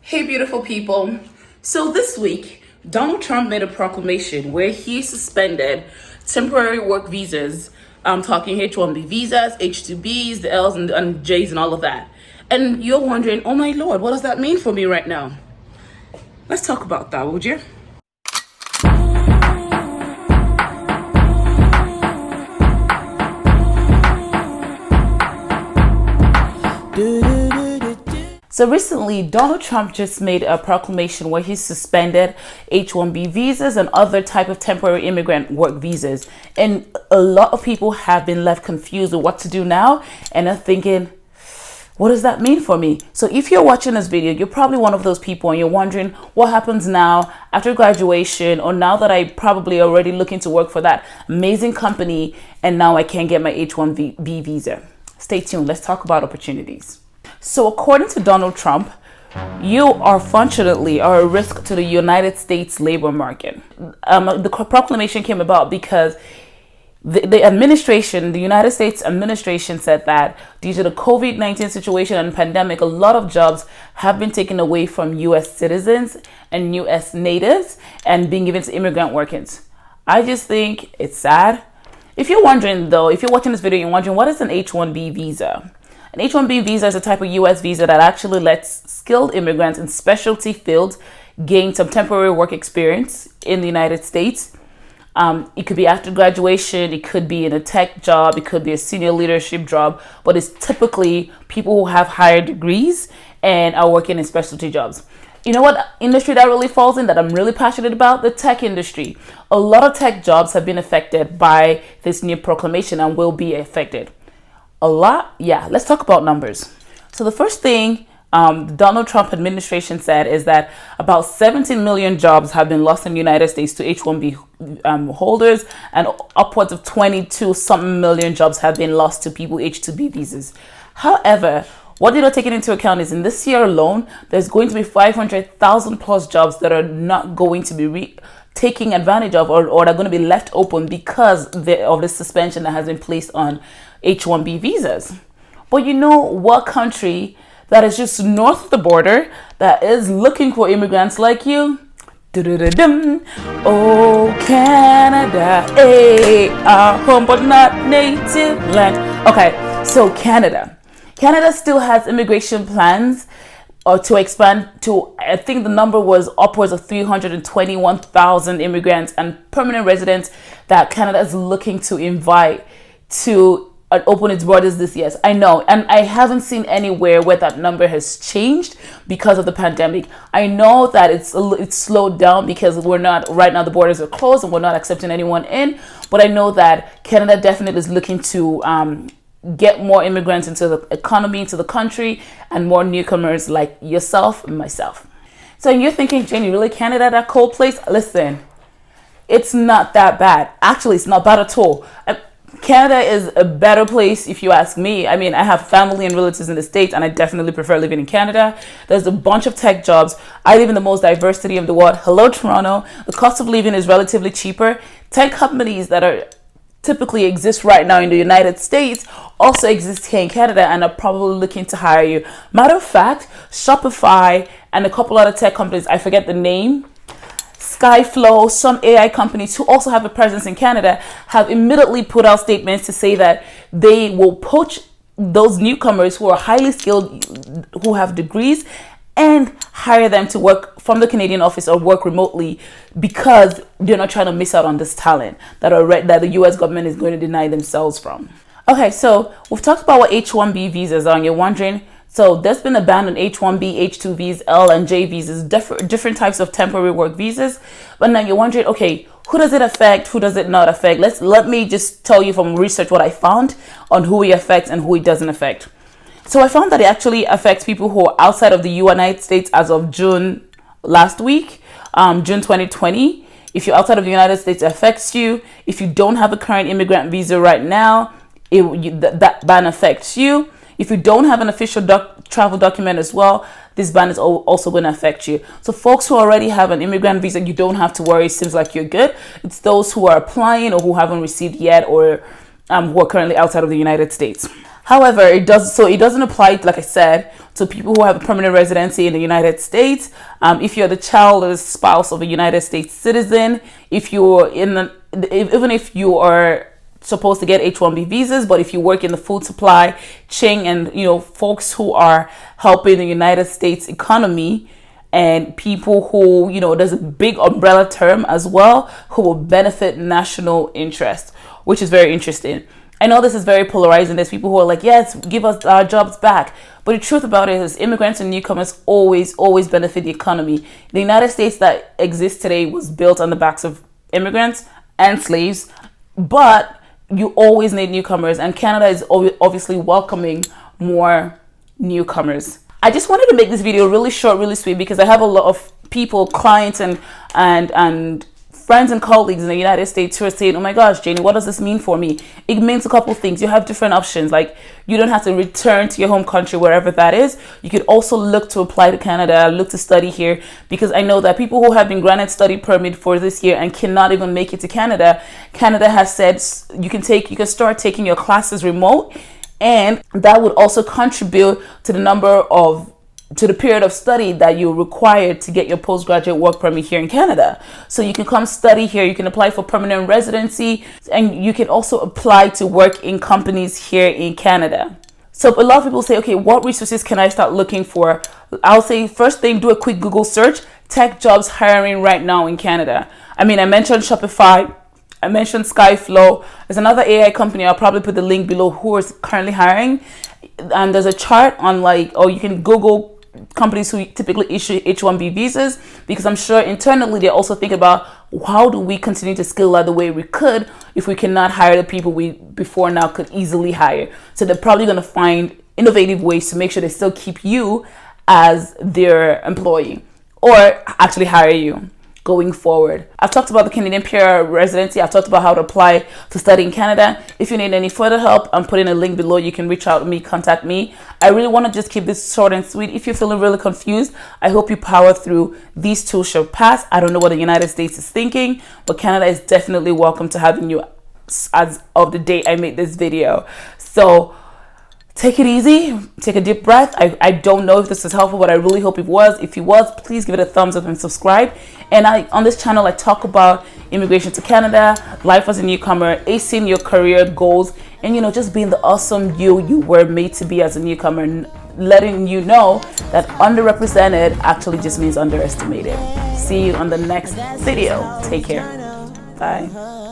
Hey, beautiful people. So this week, Donald Trump made a proclamation where he suspended temporary work visas. I'm talking H1B visas, H2Bs, the Ls and Js and all of that. And you're wondering, oh my Lord, what does that mean for me right now? Let's talk about that, would you? So recently, Donald Trump just made a proclamation where he suspended H1B visas and other type of temporary immigrant work visas. And a lot of people have been left confused with what to do now and are thinking, what does that mean for me? So if you're watching this video, you're probably one of those people and you're wondering what happens now after graduation, or now that I probably already looking to work for that amazing company and now I can't get my H1B visa. Stay tuned. Let's talk about opportunities. So according to Donald Trump, you are fortunately a risk to the United States labor market. The proclamation came about because the administration, the United States administration, said that due to the COVID-19 situation and pandemic, a lot of jobs have been taken away from U.S. citizens and U.S. natives and being given to immigrant workers. I just think it's sad. If you're wondering though, if you're watching this video, you're wondering what is an H1B visa? An H1B visa is a type of U.S. visa that actually lets skilled immigrants in specialty fields gain some temporary work experience in the United States. It could be after graduation, it could be in a tech job, it could be a senior leadership job, but it's typically people who have higher degrees and are working in specialty jobs. You know what industry that really falls in that I'm really passionate about? The tech industry. A lot of tech jobs have been affected by this new proclamation and will be affected. A lot? Yeah, let's talk about numbers. So the first thing the Donald Trump administration said is that about 17 million jobs have been lost in the United States to H1B holders, and upwards of 22 something million jobs have been lost to people H2B visas. However, what they're not taking into account is in this year alone, there's going to be 500,000 plus jobs that are not going to be taking advantage of or are going to be left open because of the suspension that has been placed on H1B visas. But you know what country that is just north of the border that is looking for immigrants like you? Oh, Canada, our home but not native land. Okay, so Canada still has immigration plans to expand to, I think the number was upwards of 321,000 immigrants and permanent residents that Canada is looking to invite to open its borders this year. I know, and I haven't seen anywhere where that number has changed because of the pandemic. I know that it's slowed down because we're not, right now the borders are closed and we're not accepting anyone in, but I know that Canada definitely is looking to get more immigrants into the economy, into the country, and more newcomers like yourself and myself. So you're thinking, Janey, really Canada, that cold place? Listen, it's not that bad. Actually, it's not bad at all. Canada is a better place if you ask me. I mean, I have family and relatives in the States and I definitely prefer living in Canada. There's a bunch of tech jobs. I live in the most diversity of the world. Hello, Toronto. The cost of living is relatively cheaper. Tech companies that are typically exist right now in the United States also exist here in Canada and are probably looking to hire you. Matter of fact, Shopify and a couple other tech companies, I forget the name, Skyflow, some AI companies who also have a presence in Canada have immediately put out statements to say that they will poach those newcomers who are highly skilled, who have degrees, and hire them to work from the Canadian office or work remotely because they're not trying to miss out on this talent that the US government is going to deny themselves from. Okay, so we've talked about what H1B visas are and you're wondering, so there's been a ban on H1B, H2Bs, L and J visas, different types of temporary work visas. But now you're wondering, okay, who does it affect? Who does it not affect? Let me just tell you from research what I found on who it affects and who it doesn't affect. So I found that it actually affects people who are outside of the United States as of June last week, June 2020. If you're outside of the United States, it affects you. If you don't have a current immigrant visa right now, that ban affects you. If you don't have an official travel document as well, this ban is also going to affect you. So folks who already have an immigrant visa, you don't have to worry. It seems like you're good. It's those who are applying or who haven't received yet or who are currently outside of the United States. However, it doesn't apply, like I said, to people who have a permanent residency in the United States. If you're the child or the spouse of a United States citizen, even if you are supposed to get H1B visas, but if you work in the food supply chain and folks who are helping the United States economy, and people who, there's a big umbrella term as well, who will benefit national interest, which is very interesting. I know this is very polarizing. There's people who are like, yes, give us our jobs back. But the truth about it is immigrants and newcomers always benefit the economy. The United States that exists today was built on the backs of immigrants and slaves, but you always need newcomers, and Canada is obviously welcoming more newcomers. I just wanted to make this video really short, really sweet, because I have a lot of people, clients and friends and colleagues in the United States who are saying, oh my gosh, Janey, what does this mean for me? It means a couple of things. You have different options. Like, you don't have to return to your home country, wherever that is. You could also look to apply to Canada, look to study here, because I know that people who have been granted study permit for this year and cannot even make it to Canada, Canada has said you can start taking your classes remote, and that would also contribute to the period of study that you're required to get your postgraduate work permit here in Canada. So you can come study here, you can apply for permanent residency, and you can also apply to work in companies here in Canada. So a lot of people say, okay, what resources can I start looking for? I'll say first thing, do a quick Google search, tech jobs hiring right now in Canada. I mentioned Shopify, I mentioned Skyflow. There's another AI company, I'll probably put the link below, who is currently hiring. And there's a chart on you can Google companies who typically issue H1B visas, because I'm sure internally they're also thinking about how do we continue to scale out the way we could if we cannot hire the people we before now could easily hire. So they're probably going to find innovative ways to make sure they still keep you as their employee or actually hire you going forward. I've talked about the Canadian PR residency. I've talked about how to apply to study in Canada. If you need any further help, I'm putting a link below. You can reach out to me, contact me. I really want to just keep this short and sweet. If you're feeling really confused, I hope you power through. These two shall pass. I don't know what the United States is thinking, but Canada is definitely welcome to having you as of the date I made this video. So take it easy, take a deep breath. I don't know if this was helpful, but I really hope it was. If it was, please give it a thumbs up and subscribe. And on this channel, I talk about immigration to Canada, life as a newcomer, acing your career goals, and just being the awesome you were made to be as a newcomer, and letting you know that underrepresented actually just means underestimated. See you on the next video. Take care. Bye.